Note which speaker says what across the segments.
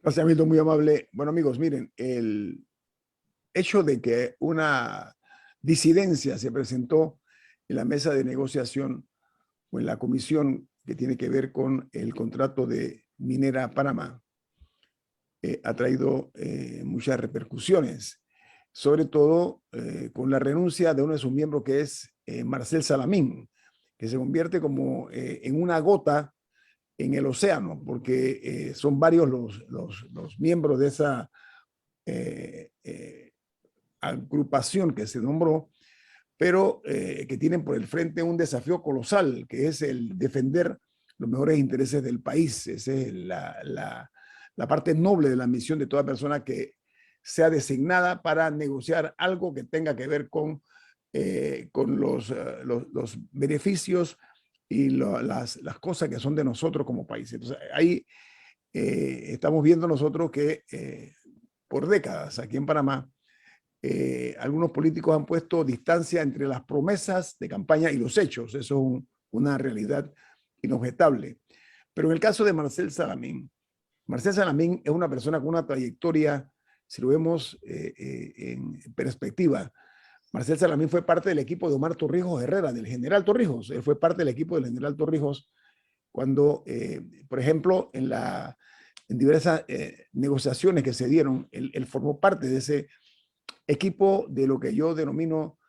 Speaker 1: Gracias, Milton, muy amable. Bueno, amigos, miren, el hecho de que una disidencia se presentó en la mesa de negociación o en la comisión que tiene que ver con el contrato de Minera Panamá ha traído muchas repercusiones, sobre todo con la renuncia de uno de sus miembros que es Marcel Salamín, que se convierte como en una gota en el océano, porque son varios los miembros de esa agrupación que se nombró, pero que tienen por el frente un desafío colosal, que es el defender los mejores intereses del país. Esa es la parte noble de la misión de toda persona que sea designada para negociar algo que tenga que ver con los beneficios y las cosas que son de nosotros como país. Entonces, ahí estamos viendo nosotros que por décadas aquí en Panamá, algunos políticos han puesto distancia entre las promesas de campaña y los hechos. Eso es una realidad inobjetable. Pero en el caso de Marcel Salamín es una persona con una trayectoria, si lo vemos en perspectiva. Marcel Salamín fue parte del equipo de Omar Torrijos Herrera, del general Torrijos. Él fue parte del equipo del general Torrijos cuando, por ejemplo, en diversas negociaciones que se dieron, él formó parte de ese equipo de lo que yo denomino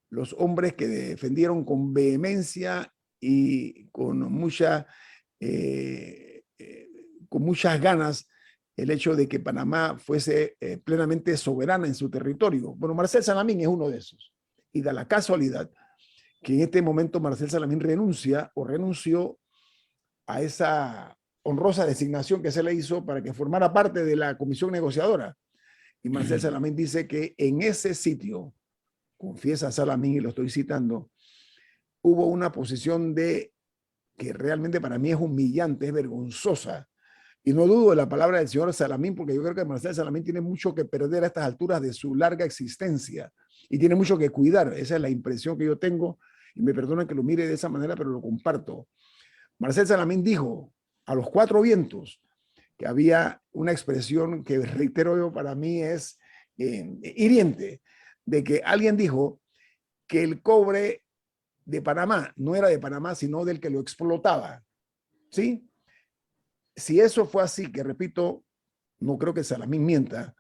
Speaker 1: los hombres que defendieron con vehemencia y con muchas ganas el hecho de que Panamá fuese plenamente soberana en su territorio. Bueno, Marcel Salamín es uno de esos. Y da la casualidad que en este momento Marcel Salamín renuncia o renunció a esa honrosa designación que se le hizo para que formara parte de la comisión negociadora. Y Marcel Salamín dice que en ese sitio, confiesa Salamín, y lo estoy citando, hubo una posición que realmente para mí es humillante, es vergonzosa. Y no dudo de la palabra del señor Salamín, porque yo creo que Marcel Salamín tiene mucho que perder a estas alturas de su larga existencia y tiene mucho que cuidar. Esa es la impresión que yo tengo, y me perdonan que lo mire de esa manera, pero lo comparto. Marcel Salamín dijo a los cuatro vientos que había una expresión que, reitero yo, para mí es hiriente, de que alguien dijo que el cobre de Panamá no era de Panamá, sino del que lo explotaba. ¿Sí? Si eso fue así, que repito, no creo que Salamín mienta,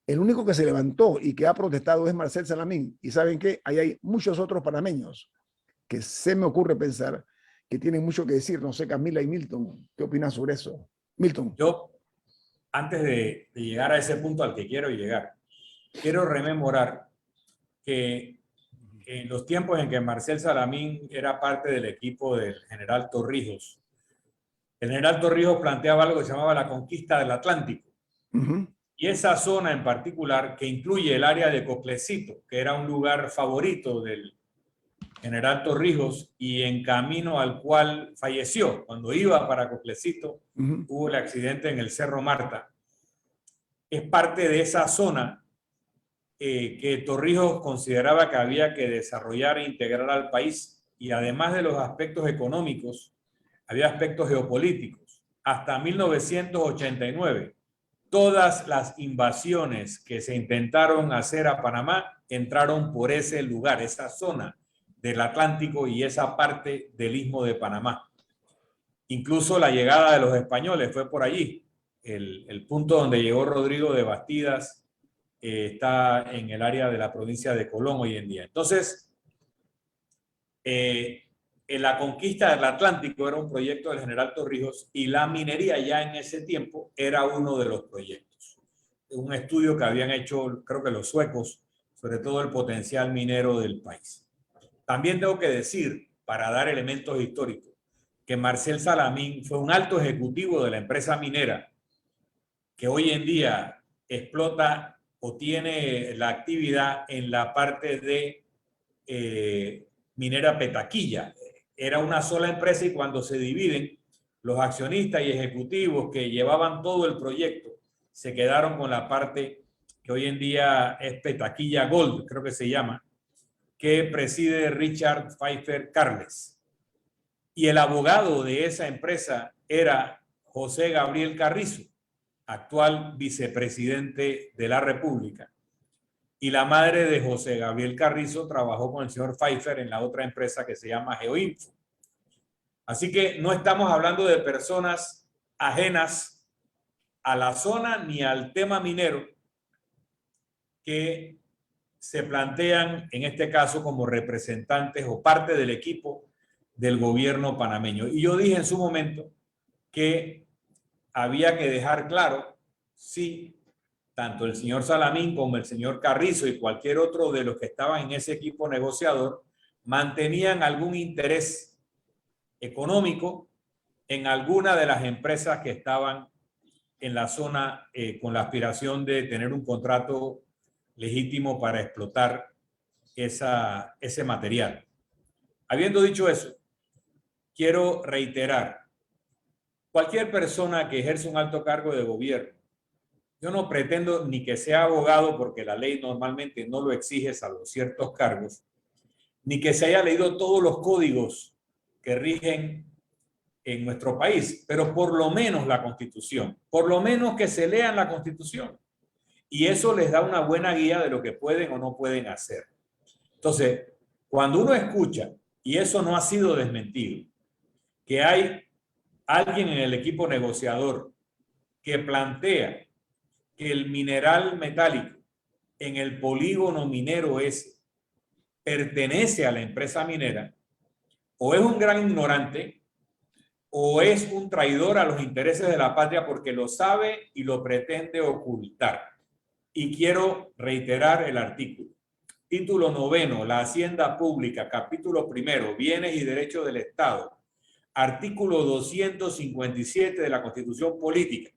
Speaker 1: el único que se levantó y que ha protestado es Marcel Salamín. Y ¿saben qué? Ahí hay muchos otros panameños que se me ocurre pensar que tienen mucho que decir. No sé, Camila y Milton, ¿qué opinas sobre eso? Milton.
Speaker 2: Yo, antes de llegar a ese punto al que quiero llegar, quiero rememorar que en los tiempos en que Marcel Salamín era parte del equipo del general Torrijos, el general Torrijos planteaba algo que se llamaba la conquista del Atlántico. Y esa zona en particular, que incluye el área de Coclecito, que era un lugar favorito del general Torrijos y en camino al cual falleció. Cuando iba para Coclecito, hubo el accidente en el Cerro Marta. Es parte de esa zona que Torrijos consideraba que había que desarrollar e integrar al país, y además de los aspectos económicos, había aspectos geopolíticos. Hasta 1989, todas las invasiones que se intentaron hacer a Panamá entraron por ese lugar, esa zona del Atlántico y esa parte del Istmo de Panamá. Incluso la llegada de los españoles fue por allí. El punto donde llegó Rodrigo de Bastidas está en el área de la provincia de Colón hoy en día. Entonces, en la conquista del Atlántico era un proyecto del general Torrijos, y la minería ya en ese tiempo era uno de los proyectos. Un estudio que habían hecho, creo que los suecos, sobre todo el potencial minero del país. También tengo que decir, para dar elementos históricos, que Marcel Salamín fue un alto ejecutivo de la empresa minera que hoy en día explota o tiene la actividad en la parte de minera Petaquilla. Era una sola empresa, y cuando se dividen, los accionistas y ejecutivos que llevaban todo el proyecto se quedaron con la parte que hoy en día es Petaquilla Gold, creo que se llama, que preside Richard Pfeiffer Carles. Y el abogado de esa empresa era José Gabriel Carrizo. actual vicepresidente de la República, y la madre de José Gabriel Carrizo trabajó con el señor Pfeiffer en la otra empresa que se llama Geoinfo. Así que no estamos hablando de personas ajenas a la zona ni al tema minero que se plantean en este caso como representantes o parte del equipo del gobierno panameño. Y yo dije en su momento que había que dejar claro si tanto el señor Salamín como el señor Carrizo y cualquier otro de los que estaban en ese equipo negociador mantenían algún interés económico en alguna de las empresas que estaban en la zona con la aspiración de tener un contrato legítimo para explotar ese material. Habiendo dicho eso, quiero reiterar, cualquier persona que ejerce un alto cargo de gobierno, yo no pretendo ni que sea abogado, porque la ley normalmente no lo exige salvo ciertos cargos, ni que se haya leído todos los códigos que rigen en nuestro país, pero por lo menos la Constitución, por lo menos que se lean la Constitución. Y eso les da una buena guía de lo que pueden o no pueden hacer. Entonces, cuando uno escucha, y eso no ha sido desmentido, que hay alguien en el equipo negociador que plantea que el mineral metálico en el polígono minero pertenece a la empresa minera, o es un gran ignorante, o es un traidor a los intereses de la patria porque lo sabe y lo pretende ocultar. Y quiero reiterar el artículo. Título 9, la Hacienda Pública, capítulo 1, Bienes y Derechos del Estado. Artículo 257 de la Constitución Política.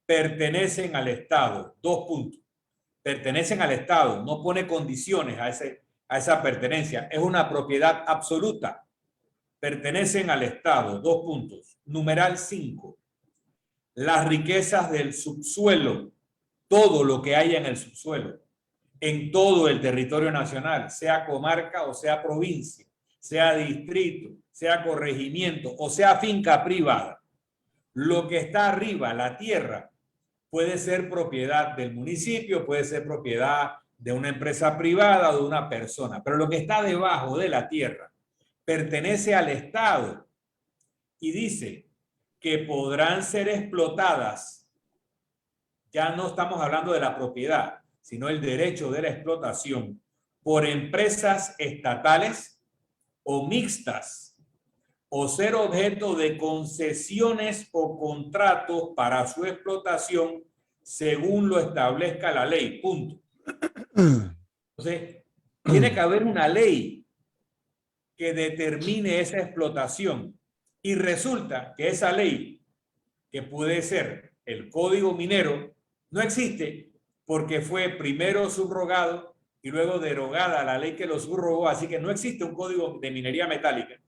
Speaker 2: Pertenecen al Estado. 2 puntos. Pertenecen al Estado. No pone condiciones a esa pertenencia. Es una propiedad absoluta. Pertenecen al Estado. 2 puntos. Numeral 5. Las riquezas del subsuelo. Todo lo que haya en el subsuelo, en todo el territorio nacional, sea comarca o sea provincia, sea distrito, sea corregimiento o sea finca privada. Lo que está arriba, la tierra, puede ser propiedad del municipio, puede ser propiedad de una empresa privada o de una persona, pero lo que está debajo de la tierra pertenece al Estado y dice que podrán ser explotadas. Ya no estamos hablando de la propiedad, sino el derecho de la explotación por empresas estatales o mixtas, o ser objeto de concesiones o contratos para su explotación según lo establezca la ley. Punto. Entonces, tiene que haber una ley que determine esa explotación. Y resulta que esa ley, que puede ser el Código Minero, no existe porque fue primero subrogado y luego derogada la ley que lo subrogó, así que no existe un código de minería metálica.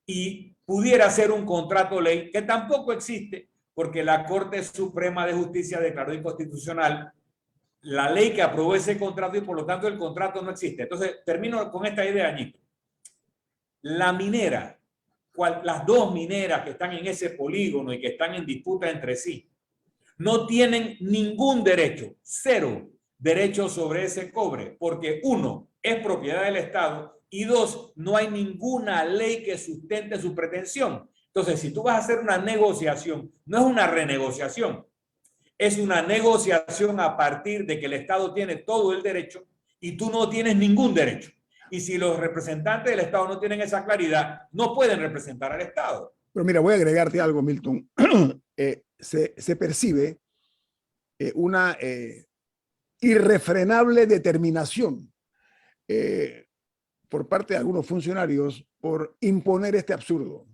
Speaker 2: Y pudiera ser un contrato ley que tampoco existe porque la Corte Suprema de Justicia declaró inconstitucional la ley que aprobó ese contrato y por lo tanto el contrato no existe. Entonces, termino con esta idea, Añito. La minera, las dos mineras que están en ese polígono y que están en disputa entre sí, no tienen ningún derecho, cero derecho sobre ese cobre, porque 1, es propiedad del Estado y 2, no hay ninguna ley que sustente su pretensión. Entonces, si tú vas a hacer una negociación, no es una renegociación, es una negociación a partir de que el Estado tiene todo el derecho y tú no tienes ningún derecho. Y si los representantes del Estado no tienen esa claridad, no pueden representar al Estado.
Speaker 1: Pero mira, voy a agregarte algo, Milton. Se percibe una irrefrenable determinación por parte de algunos funcionarios por imponer este absurdo.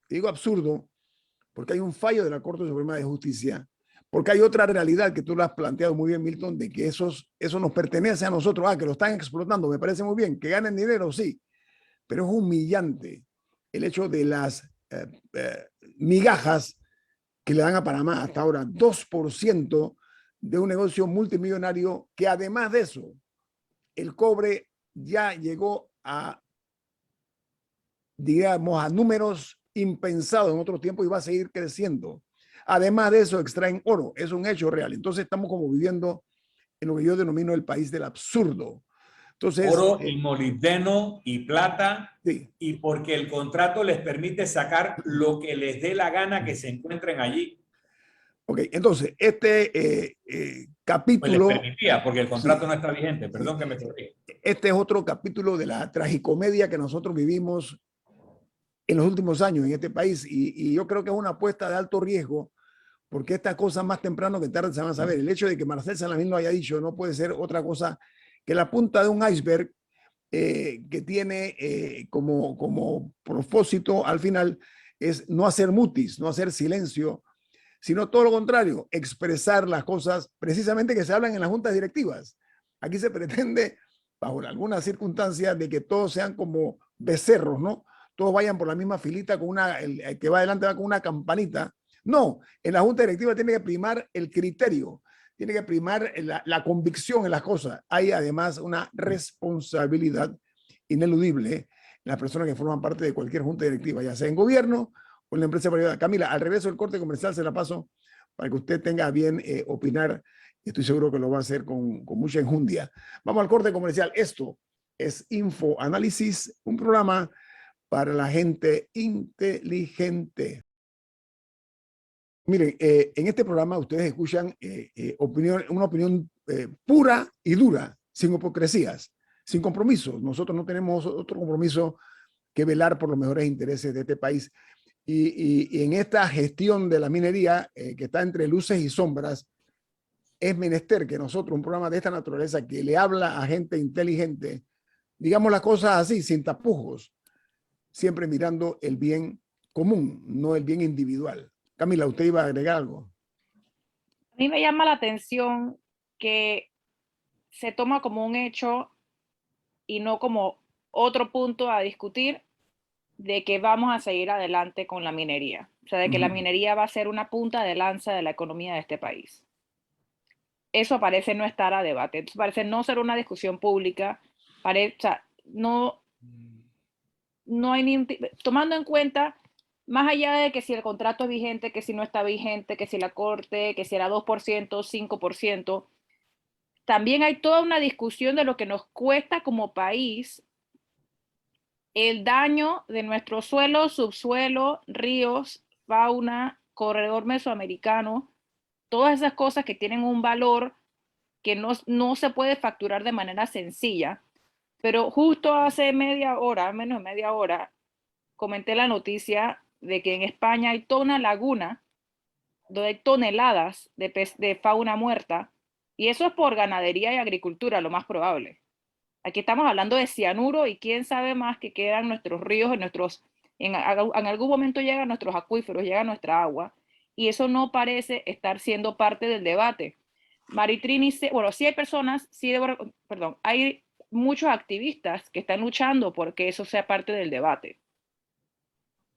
Speaker 1: Digo absurdo porque hay un fallo de la Corte Suprema de Justicia, porque hay otra realidad que tú lo has planteado muy bien, Milton, de que eso nos pertenece a nosotros. Que lo están explotando, me parece muy bien. Que ganen dinero, sí, pero es humillante el hecho de las migajas que le dan a Panamá hasta ahora, 2% de un negocio multimillonario que además de eso, el cobre ya llegó a, digamos, a números impensados en otros tiempos y va a seguir creciendo. Además de eso, extraen oro. Es un hecho real. Entonces estamos como viviendo en lo que yo denomino el país del absurdo. Entonces,
Speaker 2: Oro y molibdeno y plata,
Speaker 1: sí.
Speaker 2: y porque el contrato les permite sacar lo que les dé la gana que se encuentren allí.
Speaker 1: Ok, entonces, este
Speaker 2: Pues les
Speaker 1: capítulo,
Speaker 2: permitía, porque el contrato
Speaker 1: sí,
Speaker 2: no está vigente.
Speaker 1: sí,
Speaker 2: Perdón que me corrí.
Speaker 1: este es otro capítulo de la tragicomedia que nosotros vivimos en los últimos años en este país y yo creo que es una apuesta de alto riesgo porque estas cosas más temprano que tarde se van a saber. El hecho de que Marcel Salamín lo haya dicho no puede ser otra cosa que la punta de un iceberg que tiene como propósito al final es no hacer mutis, no hacer silencio, sino todo lo contrario, expresar las cosas precisamente que se hablan en las juntas directivas. Aquí se pretende, bajo algunas circunstancias, de que todos sean como becerros, ¿no? Todos vayan por la misma filita con el que va adelante va con una campanita. No, en la junta directiva tiene que primar el criterio, tiene que primar la convicción en las cosas. Hay además una responsabilidad ineludible en las personas que forman parte de cualquier junta directiva, ya sea en gobierno o en la empresa privada. Camila, al regreso del corte comercial se la paso para que usted tenga bien opinar. Estoy seguro que lo va a hacer con mucha enjundia. Vamos al corte comercial. Esto es Info Análisis, un programa para la gente inteligente. Miren, en este programa ustedes escuchan una opinión pura y dura, sin hipocresías, sin compromisos. Nosotros no tenemos otro compromiso que velar por los mejores intereses de este país. Y en esta gestión de la minería, que está entre luces y sombras, es menester que nosotros, un programa de esta naturaleza que le habla a gente inteligente, digamos las cosas así, sin tapujos, siempre mirando el bien común, no el bien individual. Camila, usted iba a agregar algo.
Speaker 3: A mí me llama la atención que se toma como un hecho y no como otro punto a discutir de que vamos a seguir adelante con la minería. O sea, de que la minería va a ser una punta de lanza de la economía de este país. Eso parece no estar a debate. Eso parece no ser una discusión pública. O sea, no hay ni tomando en cuenta, más allá de que si el contrato es vigente, que si no está vigente, que si la corte, que si era 2%, 5%, también hay toda una discusión de lo que nos cuesta como país el daño de nuestro suelo, subsuelo, ríos, fauna, corredor mesoamericano, todas esas cosas que tienen un valor que no se puede facturar de manera sencilla. Pero justo hace media hora, menos de media hora, comenté la noticia de que en España hay toda una laguna donde hay toneladas de fauna muerta, y eso es por ganadería y agricultura, lo más probable. Aquí estamos hablando de cianuro y quién sabe más que quedan nuestros ríos, en algún momento llegan nuestros acuíferos, llega nuestra agua, y eso no parece estar siendo parte del debate. Maritrini, bueno, sí hay personas, perdón, hay muchos activistas que están luchando porque eso sea parte del debate.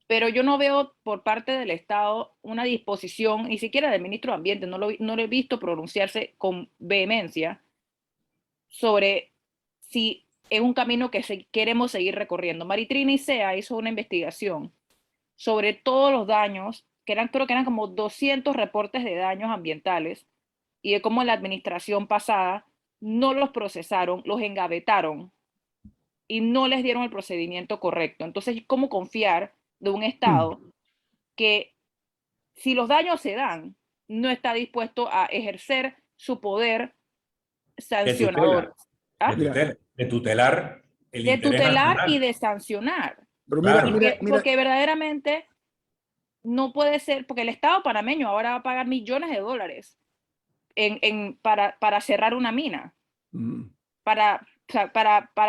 Speaker 3: Pero yo no veo por parte del Estado una disposición, ni siquiera del ministro de Ambiente, no lo he visto pronunciarse con vehemencia sobre si es un camino que queremos seguir recorriendo. Maritrini Sea hizo una investigación sobre todos los daños, creo que eran como 200 reportes de daños ambientales, y de cómo la administración pasada no los procesaron, los engavetaron y no les dieron el procedimiento correcto. Entonces, ¿cómo confiar de un Estado que, si los daños se dan, no está dispuesto a ejercer su poder sancionador? ¿Ah?
Speaker 2: De tutelar el
Speaker 3: De
Speaker 2: interés
Speaker 3: tutelar y
Speaker 2: nacional.
Speaker 3: de sancionar.
Speaker 1: Pero mira,
Speaker 2: Claro.
Speaker 1: mira, mira.
Speaker 3: Porque verdaderamente no puede ser, porque el Estado panameño ahora va a pagar millones de dólares para cerrar una mina, para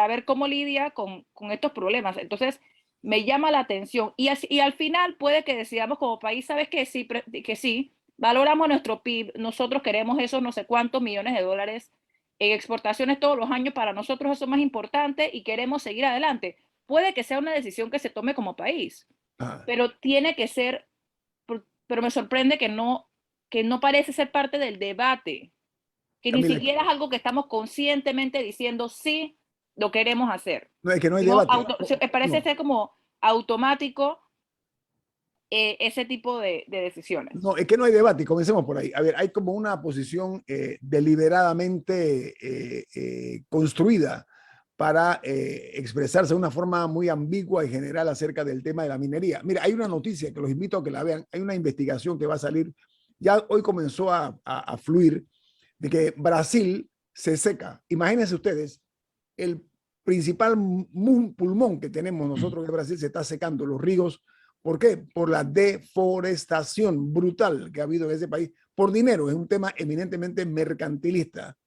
Speaker 3: ver cómo lidia con estos problemas. Entonces, me llama la atención. Y al final puede que decidamos como país, ¿sabes qué? Sí, que sí, valoramos nuestro PIB, nosotros queremos esos no sé cuántos millones de dólares en exportaciones todos los años, para nosotros eso es más importante y queremos seguir adelante. Puede que sea una decisión que se tome como país, pero tiene que ser, pero me sorprende que no parece ser parte del debate, que
Speaker 1: Camila,
Speaker 3: ni siquiera es algo que estamos conscientemente diciendo sí, lo queremos hacer.
Speaker 1: no es que no hay debate.
Speaker 3: Parece
Speaker 1: No.
Speaker 3: ser como automático ese tipo de decisiones.
Speaker 1: No, es que no hay debate, y comencemos por ahí. A ver, hay como una posición deliberadamente construida para expresarse de una forma muy ambigua y general acerca del tema de la minería. Mira, hay una noticia que los invito a que la vean. Hay una investigación que va a salir, ya hoy comenzó a fluir, de que Brasil se seca. Imagínense ustedes, el principal pulmón que tenemos nosotros de Brasil se está secando, los ríos. ¿Por qué? Por la deforestación brutal que ha habido en ese país. Por dinero, es un tema eminentemente mercantilista.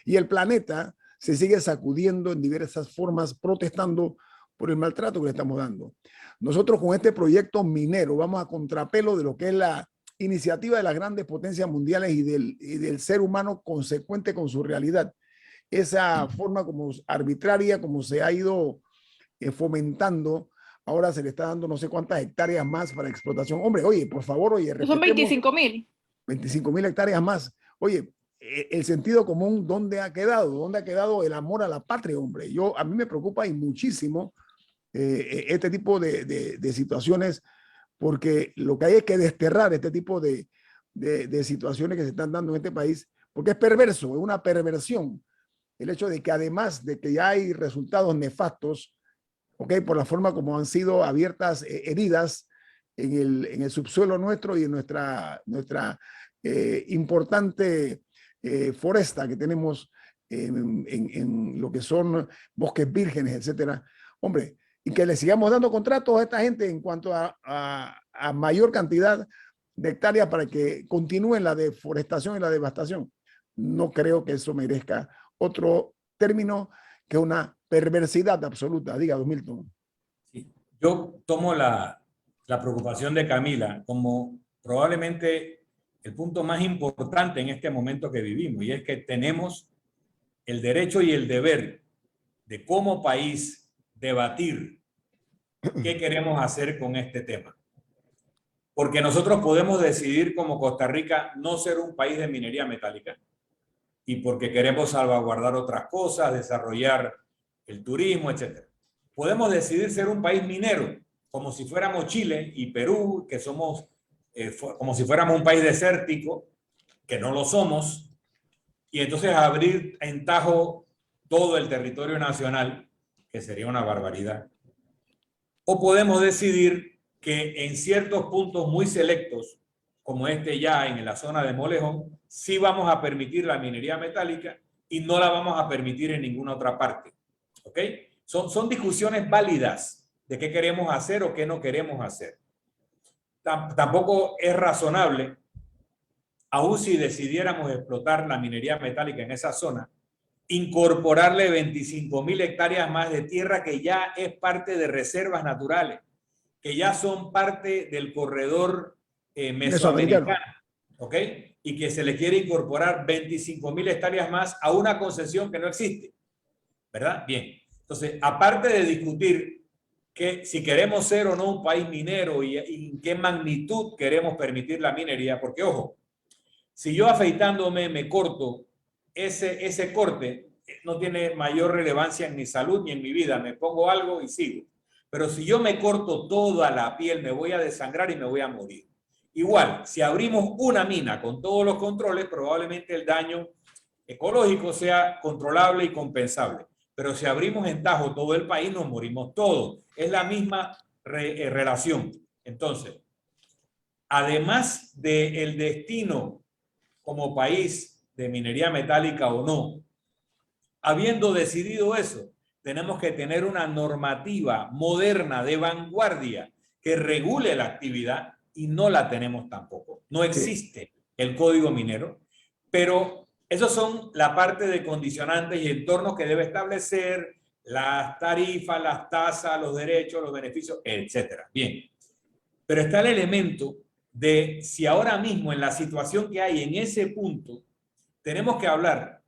Speaker 1: Y el planeta se sigue sacudiendo en diversas formas, protestando por el maltrato que le estamos dando. Nosotros con este proyecto minero vamos a contrapelo de lo que es la iniciativa de las grandes potencias mundiales y del ser humano consecuente con su realidad. Esa forma como arbitraria, como se ha ido fomentando, ahora se le está dando no sé cuántas hectáreas más para explotación. Hombre, oye, por favor, oye,
Speaker 3: son 25.000.
Speaker 1: 25.000 hectáreas más. Oye, el sentido común, ¿dónde ha quedado? ¿Dónde ha quedado el amor a la patria, hombre? A mí me preocupa y muchísimo este tipo de situaciones, porque lo que hay es que desterrar este tipo de situaciones que se están dando en este país, porque es perverso, es una perversión. El hecho de que además de que ya hay resultados nefastos, ¿okay? Por la forma como han sido abiertas heridas en el subsuelo nuestro y en nuestra importante foresta que tenemos en lo que son bosques vírgenes, etcétera. Hombre, y que le sigamos dando contratos a esta gente en cuanto a mayor cantidad de hectáreas para que continúen la deforestación y la devastación. No creo que eso merezca otro término que una perversidad absoluta. Diga, don Milton.
Speaker 2: Sí. Yo tomo la preocupación de Camila como probablemente el punto más importante en este momento que vivimos, y es que tenemos el derecho y el deber de como país debatir qué queremos hacer con este tema. Porque nosotros podemos decidir como Costa Rica no ser un país de minería metálica, y porque queremos salvaguardar otras cosas, desarrollar el turismo, etc. Podemos decidir ser un país minero, como si fuéramos Chile y Perú, que somos como si fuéramos un país desértico, que no lo somos, y entonces abrir en tajo todo el territorio nacional, que sería una barbaridad. O podemos decidir que en ciertos puntos muy selectos, como este ya en la zona de Molejón, sí vamos a permitir la minería metálica y no la vamos a permitir en ninguna otra parte. ¿Ok? Son discusiones válidas de qué queremos hacer o qué no queremos hacer. Tampoco es razonable, aun si decidiéramos explotar la minería metálica en esa zona, incorporarle 25.000 hectáreas más de tierra que ya es parte de reservas naturales, que ya son parte del corredor mesoamericano, ¿ok? Y que se le quiere incorporar 25.000 hectáreas más a una concesión que no existe, ¿verdad? Bien, entonces, aparte de discutir que si queremos ser o no un país minero y en qué magnitud queremos permitir la minería, porque ojo, si yo afeitándome me corto ese corte, no tiene mayor relevancia en mi salud ni en mi vida, me pongo algo y sigo. Pero si yo me corto toda la piel, me voy a desangrar y me voy a morir. Igual, si abrimos una mina con todos los controles, probablemente el daño ecológico sea controlable y compensable. Pero si abrimos en tajo todo el país, nos morimos todos. Es la misma relación. Entonces, además del destino como país de minería metálica o no, habiendo decidido eso, tenemos que tener una normativa moderna de vanguardia que regule la actividad, y no la tenemos tampoco. No existe el código minero, pero esos son la parte de condicionantes y entornos que debe establecer, las tarifas, las tasas, los derechos, los beneficios, etcétera. Bien, pero está el elemento de si ahora mismo en la situación que hay en ese punto tenemos que hablar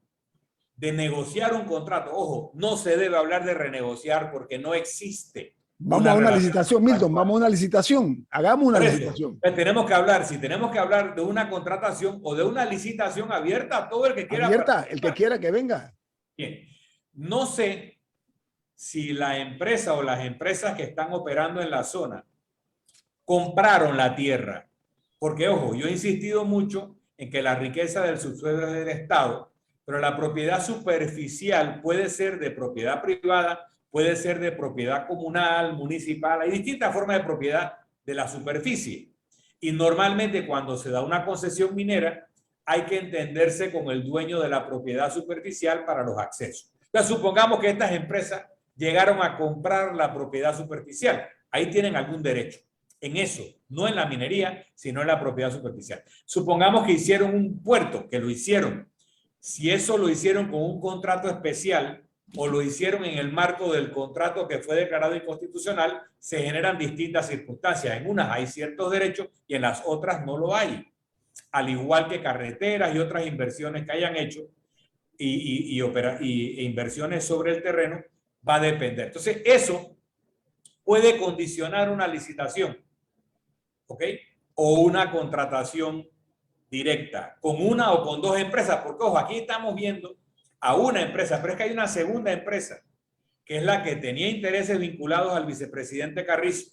Speaker 2: de negociar un contrato. Ojo, no se debe hablar de renegociar porque no existe.
Speaker 1: Vamos a una licitación, Milton, vamos a una licitación. Hagamos una licitación.
Speaker 2: Tenemos que hablar, si tenemos que hablar de una contratación o de una licitación abierta a todo el que quiera.
Speaker 1: Abierta, el que quiera que venga.
Speaker 2: Bien, no sé si la empresa o las empresas que están operando en la zona compraron la tierra. Porque, ojo, yo he insistido mucho en que la riqueza del subsuelo es del Estado, pero la propiedad superficial puede ser de propiedad privada, puede ser de propiedad comunal, municipal. Hay distintas formas de propiedad de la superficie. Y normalmente cuando se da una concesión minera, hay que entenderse con el dueño de la propiedad superficial para los accesos. Entonces, supongamos que estas empresas llegaron a comprar la propiedad superficial. Ahí tienen algún derecho. En eso, no en la minería, sino en la propiedad superficial. Supongamos que hicieron un puerto, que lo hicieron. Si eso lo hicieron con un contrato especial o lo hicieron en el marco del contrato que fue declarado inconstitucional, se generan distintas circunstancias. En unas hay ciertos derechos y en las otras no lo hay. Al igual que carreteras y otras inversiones que hayan hecho e inversiones sobre el terreno, va a depender. Entonces, eso puede condicionar una licitación, ¿ok? O una contratación directa, con una o con dos empresas, porque, ojo, aquí estamos viendo a una empresa, pero es que hay una segunda empresa, que es la que tenía intereses vinculados al vicepresidente Carrizo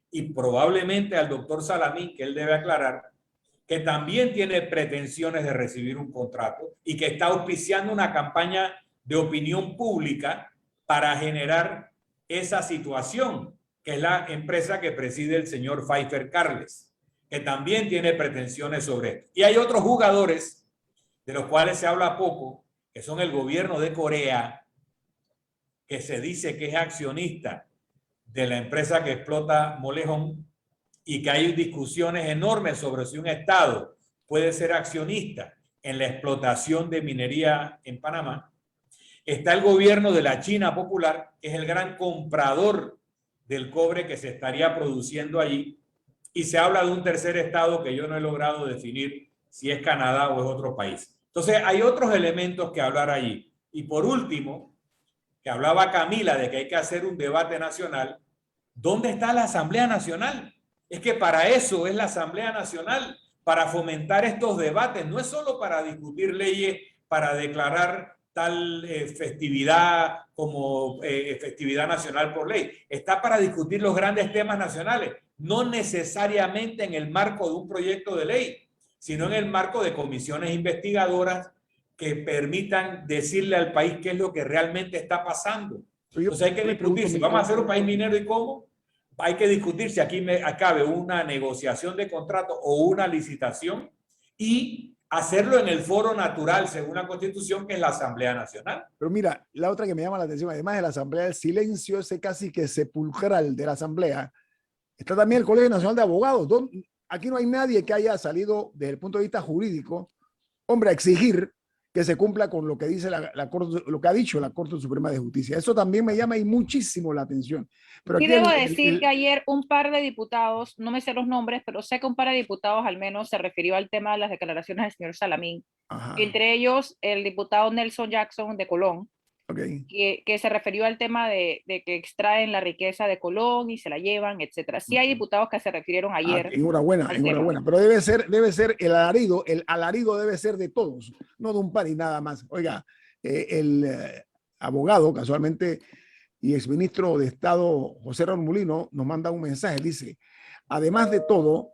Speaker 2: y probablemente al doctor Salamín, que él debe aclarar, que también tiene pretensiones de recibir un contrato y que está auspiciando una campaña de opinión pública para generar esa situación, que es la empresa que preside el señor Pfeiffer Carles, que también tiene pretensiones sobre esto. Y hay otros jugadores de los cuales se habla poco, que son el gobierno de Corea, que se dice que es accionista de la empresa que explota Molejón, y que hay discusiones enormes sobre si un Estado puede ser accionista en la explotación de minería en Panamá. Está el gobierno de la China Popular, que es el gran comprador del cobre que se estaría produciendo allí, y se habla de un tercer Estado que yo no he logrado definir si es Canadá o es otro país. Entonces, hay otros elementos que hablar allí. Y por último, que hablaba Camila de que hay que hacer un debate nacional. ¿Dónde está la Asamblea Nacional? Es que para eso es la Asamblea Nacional, para fomentar estos debates. No es solo para discutir leyes, para declarar tal festividad como festividad nacional por ley. Está para discutir los grandes temas nacionales, no necesariamente en el marco de un proyecto de ley, sino en el marco de comisiones investigadoras que permitan decirle al país qué es lo que realmente está pasando. Entonces hay que discutir si vamos a hacer un país minero y cómo. Hay que discutir si aquí acabe una negociación de contrato o una licitación y hacerlo en el foro natural, según la Constitución, que es la Asamblea Nacional.
Speaker 1: Pero mira, la otra que me llama la atención, además de la Asamblea, el silencio ese casi que sepulcral de la Asamblea, está también el Colegio Nacional de Abogados. Aquí no hay nadie que haya salido desde el punto de vista jurídico, hombre, a exigir que se cumpla con lo que dice la Corte, lo que ha dicho la Corte Suprema de Justicia. Eso también me llama y muchísimo la atención. Pero
Speaker 3: sí
Speaker 1: aquí
Speaker 3: debo decir que ayer un par de diputados, no me sé los nombres, pero sé que un par de diputados al menos se refirió al tema de las declaraciones del señor Salamín. Ajá. Entre ellos el diputado Nelson Jackson de Colón, okay, que se refirió al tema de que extraen la riqueza de Colón y se la llevan, etcétera. Sí hay diputados que se refirieron ayer.
Speaker 1: Enhorabuena, enhorabuena. Pero debe ser el alarido debe ser de todos, no de un par y nada más. Oiga, el abogado, casualmente, y exministro de Estado, José Raúl Mulino, nos manda un mensaje. Dice, además de todo,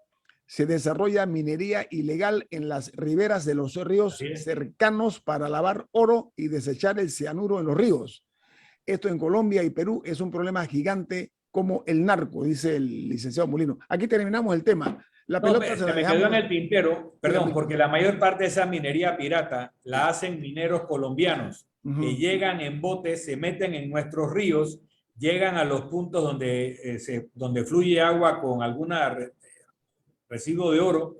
Speaker 1: se desarrolla minería ilegal en las riberas de los ríos cercanos para lavar oro y desechar el cianuro en los ríos. Esto en Colombia y Perú es un problema gigante como el narco, dice el licenciado Mulino. Aquí terminamos el tema. La pelota
Speaker 2: se me quedó en el tintero, perdón, porque la mayor parte de esa minería pirata la hacen mineros colombianos que llegan en botes, se meten en nuestros ríos, llegan a los puntos donde fluye agua con alguna residuo de oro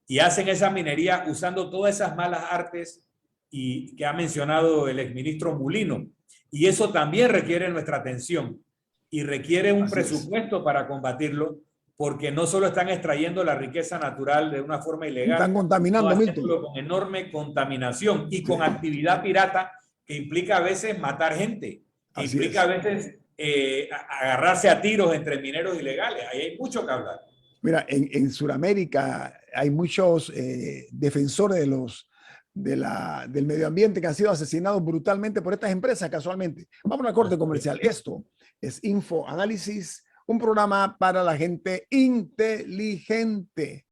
Speaker 2: y hacen esa minería usando todas esas malas artes y que ha mencionado el exministro Mulino. Y eso también requiere nuestra atención y requiere un presupuesto para combatirlo, porque no solo están extrayendo la riqueza natural de una forma ilegal,
Speaker 1: están contaminando,
Speaker 2: con enorme contaminación y con actividad pirata que implica a veces matar gente, que implica a veces agarrarse a tiros entre mineros ilegales. Ahí hay mucho que hablar.
Speaker 1: Mira, en Sudamérica hay muchos defensores del medio ambiente que han sido asesinados brutalmente por estas empresas casualmente. Vamos a una corte comercial. Esto es Info Análisis, un programa para la gente inteligente.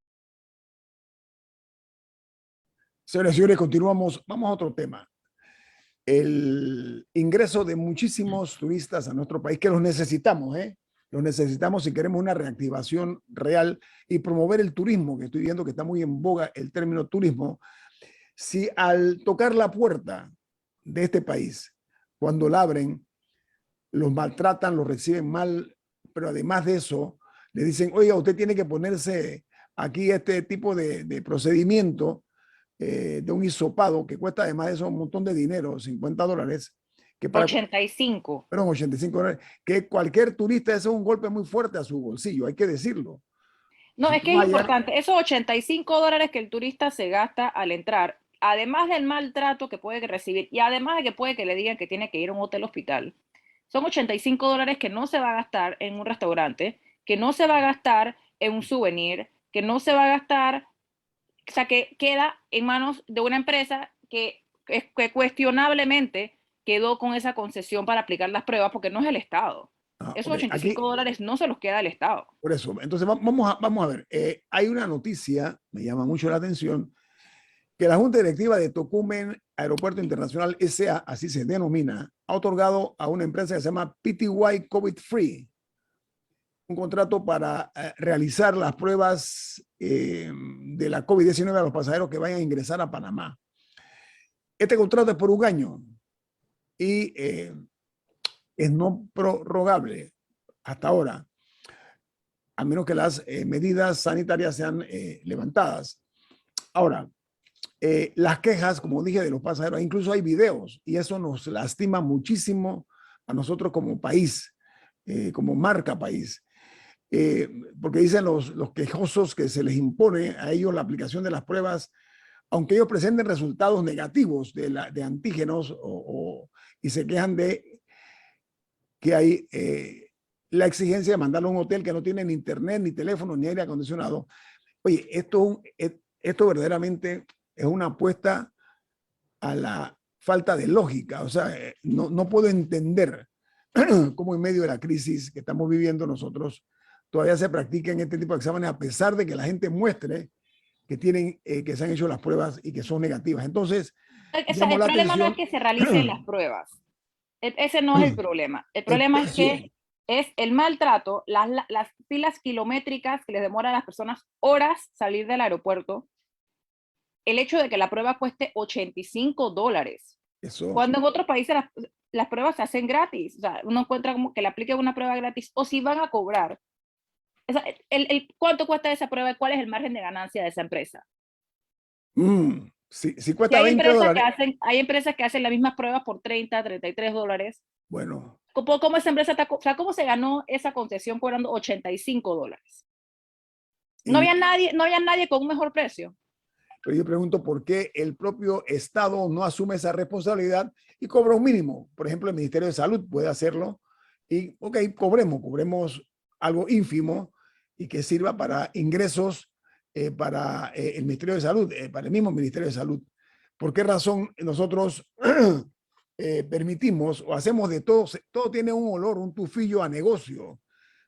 Speaker 1: Señores y señores, continuamos. Vamos a otro tema. El ingreso de muchísimos turistas a nuestro país, que los necesitamos, ¿eh? Los necesitamos si queremos una reactivación real y promover el turismo, que estoy viendo que está muy en boga el término turismo. Si al tocar la puerta de este país, cuando la abren, los maltratan, los reciben mal, pero además de eso, le dicen, oiga, usted tiene que ponerse aquí este tipo de procedimiento de un hisopado que cuesta además de eso un montón de dinero, $50, que para
Speaker 3: 85.
Speaker 1: Perdón, $85, que cualquier turista, eso es un golpe muy fuerte a su bolsillo, hay que decirlo.
Speaker 3: No,
Speaker 1: Si
Speaker 3: es que
Speaker 1: tú
Speaker 3: es
Speaker 1: allá-
Speaker 3: importante. Esos $85 que el turista se gasta al entrar, además del maltrato que puede recibir y además de que puede que le digan que tiene que ir a un hotel hospital, son $85 que no se va a gastar en un restaurante, que no se va a gastar en un souvenir, que no se va a gastar, o sea, que queda en manos de una empresa que cuestionablemente quedó con esa concesión para aplicar las pruebas porque no es el Estado. Esos
Speaker 1: ok, aquí,
Speaker 3: $85 no se los queda el Estado.
Speaker 1: por eso, entonces vamos a ver, hay una noticia, me llama mucho la atención, que la Junta Directiva de Tocumen Aeropuerto Internacional S.A., así se denomina, ha otorgado a una empresa que se llama PTY COVID Free un contrato para realizar las pruebas de la COVID-19 a los pasajeros que vayan a ingresar a Panamá. Este contrato es por un año y es no prorrogable hasta ahora, a menos que las medidas sanitarias sean levantadas. Ahora, las quejas, como dije, de los pasajeros, incluso hay videos y eso nos lastima muchísimo a nosotros como país, como marca país. Porque dicen los quejosos que se les impone a ellos la aplicación de las pruebas, aunque ellos presenten resultados negativos de antígenos y se quejan de que hay la exigencia de mandarlo a un hotel que no tiene ni internet, ni teléfono, ni aire acondicionado. Oye, esto verdaderamente es una apuesta a la falta de lógica. O sea, no puedo entender cómo en medio de la crisis que estamos viviendo nosotros todavía se practican este tipo de exámenes a pesar de que la gente muestre que tienen, que se han hecho las pruebas y que son negativas. Entonces,
Speaker 3: O sea, el problema no es que se realicen las pruebas. Ese no es el problema. El problema es que es el maltrato, las filas kilométricas que les demoran a las personas horas salir del aeropuerto, el hecho de que la prueba cueste $85.
Speaker 1: Eso.
Speaker 3: Cuando en otros países las pruebas se hacen gratis. O sea, uno encuentra como que le apliquen una prueba gratis o si van a cobrar. O sea, ¿cuánto cuesta esa prueba y cuál es el margen de ganancia de esa empresa?
Speaker 1: Si cuesta $20.
Speaker 3: Hay empresas que hacen las mismas pruebas por $30, $33.
Speaker 1: Bueno.
Speaker 3: ¿Cómo esa empresa o sea, cómo se ganó esa concesión cobrando $85? No había nadie con un mejor precio.
Speaker 1: Pero yo pregunto por qué el propio Estado no asume esa responsabilidad y cobra un mínimo. Por ejemplo, el Ministerio de Salud puede hacerlo y, ok, cobremos algo ínfimo y que sirva para ingresos para el Ministerio de Salud, para el mismo Ministerio de Salud. ¿Por qué razón nosotros permitimos o hacemos de todo? Todo tiene un olor, un tufillo a negocio,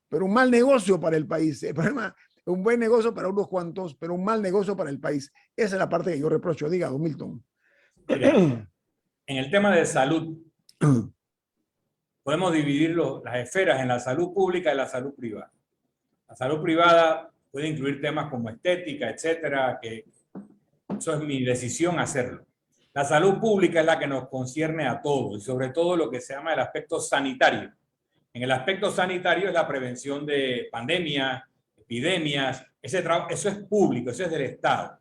Speaker 1: pero un mal negocio para el país. El problema es un buen negocio para unos cuantos, pero un mal negocio para el país. Esa es la parte que yo reprocho. Diga, don Milton.
Speaker 2: Mire, en el tema de salud, podemos dividir las esferas en la salud pública y la salud privada. La salud privada puede incluir temas como estética, etcétera, que eso es mi decisión hacerlo. La salud pública es la que nos concierne a todos y sobre todo lo que se llama el aspecto sanitario. En el aspecto sanitario es la prevención de pandemias, epidemias, eso es público, eso es del Estado.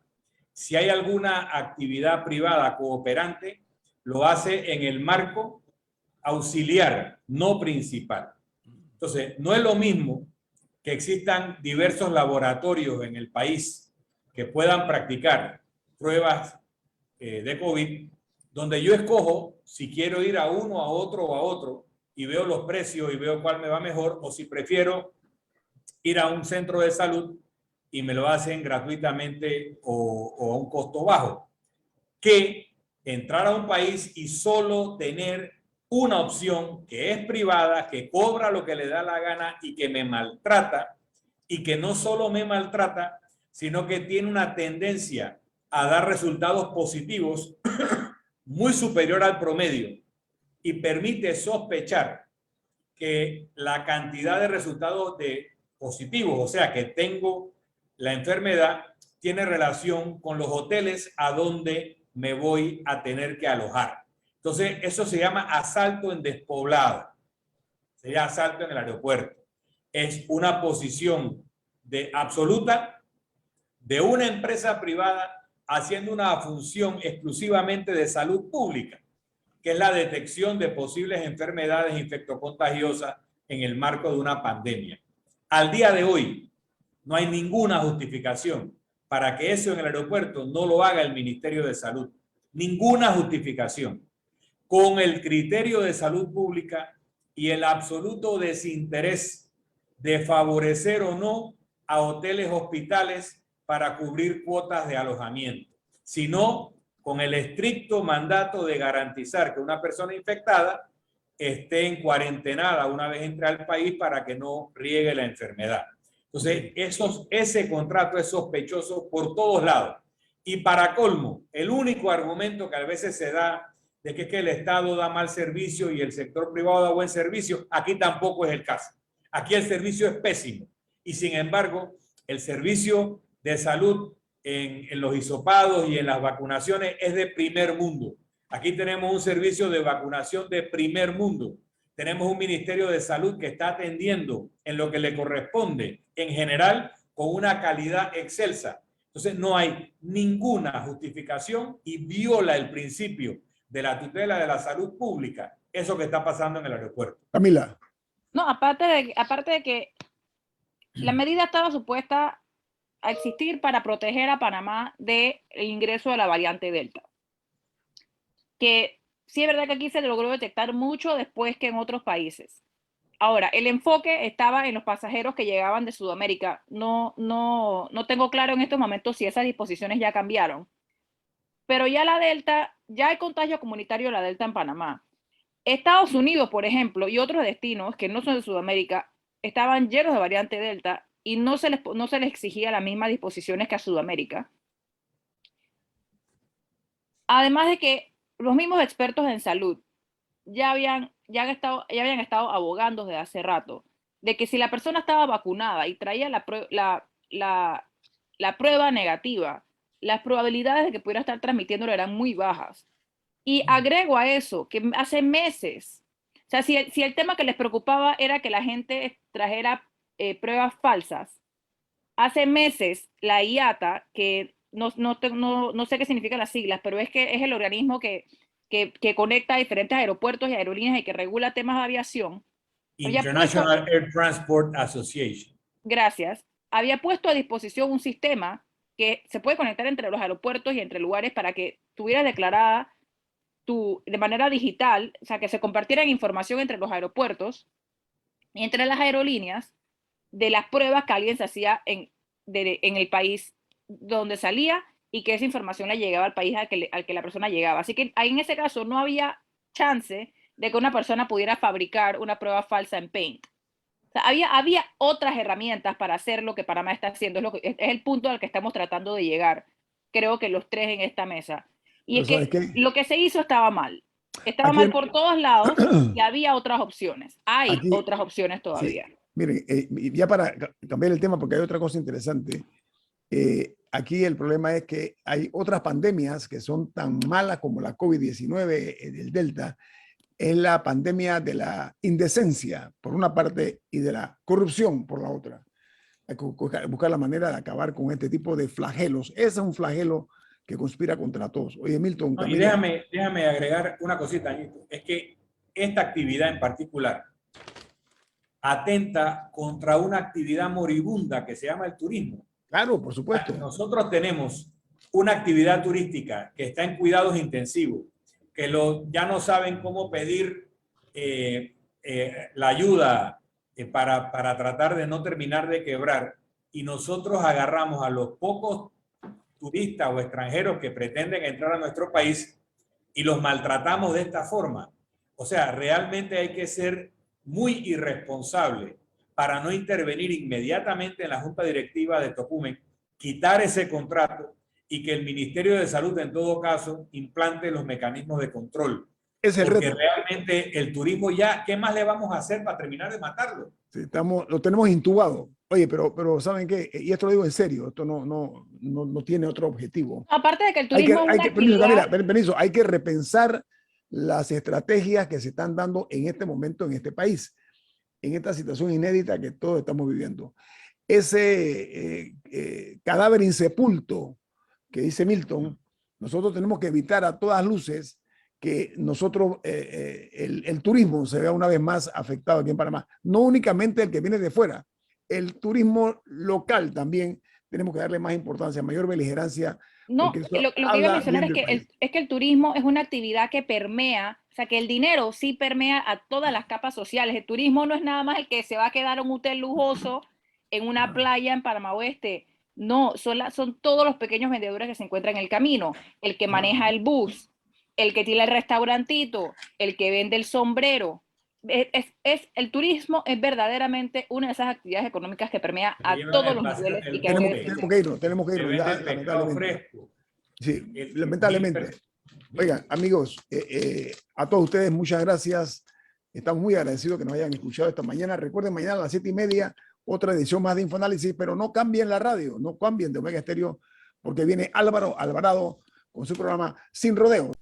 Speaker 2: Si hay alguna actividad privada cooperante, lo hace en el marco auxiliar, no principal. Entonces, no es lo mismo que existan diversos laboratorios en el país que puedan practicar pruebas de COVID, donde yo escojo si quiero ir a uno, a otro o a otro, y veo los precios y veo cuál me va mejor, o si prefiero ir a un centro de salud y me lo hacen gratuitamente o a un costo bajo, que entrar a un país y solo tener una opción que es privada, que cobra lo que le da la gana y que me maltrata, y que no solo me maltrata, sino que tiene una tendencia a dar resultados positivos muy superior al promedio y permite sospechar que la cantidad de resultados positivos, o sea, que tengo la enfermedad, tiene relación con los hoteles a donde me voy a tener que alojar. Entonces, eso se llama asalto en despoblado. Sería asalto en el aeropuerto. Es una posición absoluta de una empresa privada haciendo una función exclusivamente de salud pública, que es la detección de posibles enfermedades infectocontagiosas en el marco de una pandemia. Al día de hoy, no hay ninguna justificación para que eso en el aeropuerto no lo haga el Ministerio de Salud. Ninguna justificación. Con el criterio de salud pública y el absoluto desinterés de favorecer o no a hoteles, hospitales para cubrir cuotas de alojamiento, sino con el estricto mandato de garantizar que una persona infectada esté en cuarentenada una vez entre al país para que no riegue la enfermedad. Entonces, ese contrato es sospechoso por todos lados. Y para colmo, el único argumento que a veces se da de que es que el Estado da mal servicio y el sector privado da buen servicio, aquí tampoco es el caso. Aquí el servicio es pésimo. Y sin embargo, el servicio de salud en los hisopados y en las vacunaciones es de primer mundo. Aquí tenemos un servicio de vacunación de primer mundo. Tenemos un Ministerio de Salud que está atendiendo en lo que le corresponde, en general, con una calidad excelsa. Entonces, no hay ninguna justificación y viola el principio de la tutela de la salud pública, eso que está pasando en el aeropuerto.
Speaker 1: Camila.
Speaker 3: No, aparte de que la medida estaba supuesta a existir para proteger a Panamá del ingreso de la variante Delta. Que sí es verdad que aquí se logró detectar mucho después que en otros países. Ahora, el enfoque estaba en los pasajeros que llegaban de Sudamérica. No tengo claro en estos momentos si esas disposiciones ya cambiaron. Pero ya la Delta, ya hay contagio comunitario de la Delta en Panamá. Estados Unidos, por ejemplo, y otros destinos que no son de Sudamérica, estaban llenos de variante Delta y no se les exigía las mismas disposiciones que a Sudamérica. Además de que los mismos expertos en salud ya habían estado abogando desde hace rato de que si la persona estaba vacunada y traía la prueba negativa, las probabilidades de que pudiera estar transmitiéndolo eran muy bajas. Y agrego a eso que hace meses, o sea, si el tema que les preocupaba era que la gente trajera pruebas falsas, hace meses la IATA, que no sé qué significan las siglas, pero es que es el organismo que conecta a diferentes aeropuertos y aerolíneas y que regula temas de aviación.
Speaker 2: International Air Transport Association.
Speaker 3: Gracias. Había puesto a disposición un sistema que se puede conectar entre los aeropuertos y entre lugares para que tuvieras declarada de manera digital, o sea, que se compartieran información entre los aeropuertos y entre las aerolíneas de las pruebas que alguien se hacía en el país donde salía y que esa información le llegaba al país al que la persona llegaba. Así que ahí en ese caso no había chance de que una persona pudiera fabricar una prueba falsa en Paint. O sea, había otras herramientas para hacer lo que Panamá está haciendo. Es el punto al que estamos tratando de llegar, creo que los tres en esta mesa. Y es que lo que se hizo estaba mal. Estaba mal por todos lados y había otras opciones. Hay otras opciones todavía.
Speaker 1: Sí. Miren, ya para cambiar el tema, porque hay otra cosa interesante. Aquí el problema es que hay otras pandemias que son tan malas como la COVID-19, el Delta. Es la pandemia de la indecencia, por una parte, y de la corrupción, por la otra. Hay que buscar la manera de acabar con este tipo de flagelos. Ese es un flagelo que conspira contra todos. Oye, Milton.
Speaker 2: No, y déjame agregar una cosita. Es que esta actividad en particular atenta contra una actividad moribunda que se llama el turismo.
Speaker 1: Claro, por supuesto.
Speaker 2: Nosotros tenemos una actividad turística que está en cuidados intensivos, que ya no saben cómo pedir la ayuda para tratar de no terminar de quebrar, y nosotros agarramos a los pocos turistas o extranjeros que pretenden entrar a nuestro país y los maltratamos de esta forma. O sea, realmente hay que ser muy irresponsable para no intervenir inmediatamente en la junta directiva de Tocumen, quitar ese contrato y que el Ministerio de Salud, en todo caso, implante los mecanismos de control.
Speaker 1: Es el
Speaker 2: Porque
Speaker 1: reto.
Speaker 2: realmente el turismo ya, ¿qué más le vamos a hacer para terminar de matarlo?
Speaker 1: Sí, lo tenemos intubado. Oye, pero ¿saben qué? Y esto lo digo en serio, esto no tiene otro objetivo.
Speaker 3: Aparte de que el turismo es una
Speaker 1: permiso,
Speaker 3: actividad...
Speaker 1: Camila, permiso, hay que repensar las estrategias que se están dando en este momento en este país, en esta situación inédita que todos estamos viviendo. Ese cadáver insepulto que dice Milton, nosotros tenemos que evitar a todas luces que nosotros, el turismo se vea una vez más afectado aquí en Panamá. No únicamente el que viene de fuera, el turismo local también tenemos que darle más importancia, mayor beligerancia.
Speaker 3: No, lo que iba a mencionar es que el turismo es una actividad que permea, o sea, que el dinero sí permea a todas las capas sociales. El turismo no es nada más el que se va a quedar en un hotel lujoso en una playa en Panamá Oeste. No, son todos los pequeños vendedores que se encuentran en el camino. El que maneja el bus, el que tiene el restaurantito, el que vende el sombrero. El turismo es verdaderamente una de esas actividades económicas que permea a todos los niveles. Y que
Speaker 1: tenemos que irnos ya, lamentablemente. Sí, lamentablemente. Oigan, amigos, a todos ustedes muchas gracias. Estamos muy agradecidos que nos hayan escuchado esta mañana. Recuerden, mañana a las 7:30, otra edición más de Infoanálisis, pero no cambien la radio, no cambien de Omega Estéreo, porque viene Álvaro Alvarado con su programa Sin Rodeos.